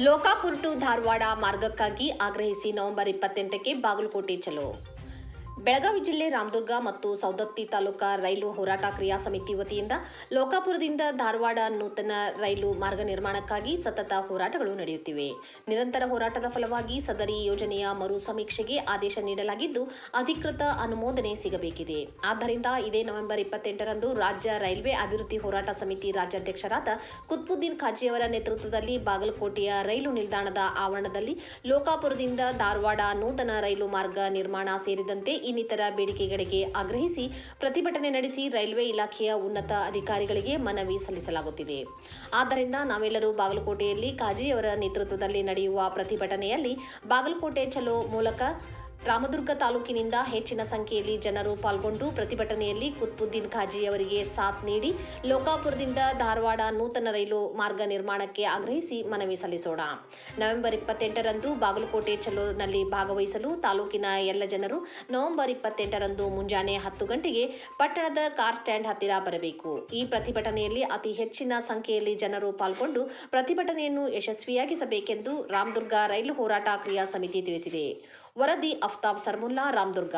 Lokapura to Dharwad ಮಾರ್ಗಕ್ಕಾಗಿ ಆಗ್ರಹಿಸಿ November 28ಕ್ಕೆ Bagalkot ಚಲೋ. ಬೆಳಗಾವಿ ಜಿಲ್ಲೆ ರಾಮದುರ್ಗ ಮತ್ತು ಸೌದತ್ತಿ ತಾಲೂಕಾ ರೈಲು ಹೋರಾಟ ಕ್ರಿಯಾ ಸಮಿತಿ ವತಿಯಿಂದ ಲೋಕಾಪುರದಿಂದ ಧಾರವಾಡ ನೂತನ ರೈಲು ಮಾರ್ಗ ನಿರ್ಮಾಣಕ್ಕಾಗಿ ಸತತ ಹೋರಾಟಗಳು ನಡೆಯುತ್ತಿವೆ. ನಿರಂತರ ಹೋರಾಟದ ಫಲವಾಗಿ ಸದರಿ ಯೋಜನೆಯ ಮರು ಸಮೀಕ್ಷೆಗೆ ಆದೇಶ ನೀಡಲಾಗಿದ್ದು, ಅಧಿಕೃತ ಅನುಮೋದನೆ ಸಿಗಬೇಕಿದೆ. ಆದ್ದರಿಂದ ಇದೇ ನವೆಂಬರ್ 28ರಂದು ರಾಜ್ಯ ರೈಲ್ವೆ ಅಭಿವೃದ್ಧಿ ಹೋರಾಟ ಸಮಿತಿ ರಾಜ್ಯಾಧ್ಯಕ್ಷರಾದ ಕುತ್ಬುದ್ದೀನ್ ಖಾಜಿಯವರ ನೇತೃತ್ವದಲ್ಲಿ ಬಾಗಲಕೋಟೆಯ ರೈಲು ನಿಲ್ದಾಣದ ಆವರಣದಲ್ಲಿ ಲೋಕಾಪುರದಿಂದ ಧಾರವಾಡ ನೂತನ ರೈಲು ಮಾರ್ಗ ನಿರ್ಮಾಣ ಸೇರಿದಂತೆ ಇನ್ನಿತರ ಬೇಡಿಕೆಗಳಿಗೆ ಆಗ್ರಹಿಸಿ ಪ್ರತಿಭಟನೆ ನಡೆಸಿ ರೈಲ್ವೆ ಇಲಾಖೆಯ ಉನ್ನತ ಅಧಿಕಾರಿಗಳಿಗೆ ಮನವಿ ಸಲ್ಲಿಸಲಾಗುತ್ತಿದೆ. ಆದ್ದರಿಂದ ನಾವೆಲ್ಲರೂ ಬಾಗಲಕೋಟೆಯಲ್ಲಿ ಖಾಜಿಯವರ ನೇತೃತ್ವದಲ್ಲಿ ನಡೆಯುವ ಪ್ರತಿಭಟನೆಯಲ್ಲಿ ಬಾಗಲಕೋಟೆ ಚಲೋ ಮೂಲಕ ರಾಮದುರ್ಗ ತಾಲೂಕಿನಿಂದ ಹೆಚ್ಚಿನ ಸಂಖ್ಯೆಯಲ್ಲಿ ಜನರು ಪಾಲ್ಗೊಂಡು ಪ್ರತಿಭಟನೆಯಲ್ಲಿ ಕುತ್ಬುದ್ದೀನ್ ಖಾಜಿ ಅವರಿಗೆ ಸಾಥ್ ನೀಡಿ ಲೋಕಾಪುರದಿಂದ ಧಾರವಾಡ ನೂತನ ರೈಲು ಮಾರ್ಗ ನಿರ್ಮಾಣಕ್ಕೆ ಆಗ್ರಹಿಸಿ ಮನವಿ ಸಲ್ಲಿಸೋಣ. ನವೆಂಬರ್ 28ರಂದು ಬಾಗಲಕೋಟೆ ಚಲೋನಲ್ಲಿ ಭಾಗವಹಿಸಲು ತಾಲೂಕಿನ ಎಲ್ಲ ಜನರು ನವೆಂಬರ್ 28ರಂದು ಮುಂಜಾನೆ 10 ಗಂಟೆಗೆ ಪಟ್ಟಣದ ಕಾರ್ ಸ್ಟ್ಯಾಂಡ್ ಹತ್ತಿರ ಬರಬೇಕು. ಈ ಪ್ರತಿಭಟನೆಯಲ್ಲಿ ಅತಿ ಹೆಚ್ಚಿನ ಸಂಖ್ಯೆಯಲ್ಲಿ ಜನರು ಪಾಲ್ಗೊಂಡು ಪ್ರತಿಭಟನೆಯನ್ನು ಯಶಸ್ವಿಯಾಗಿಸಬೇಕೆಂದು ರಾಮದುರ್ಗ ರೈಲು ಹೋರಾಟ ಕ್ರಿಯಾ ಸಮಿತಿ ತಿಳಿಸಿದೆ. ವರದಿ ಅಫ್ತಾಬ್ ಸರ್ಮುಲ್ಲಾ, ರಾಮದುರ್ಗ.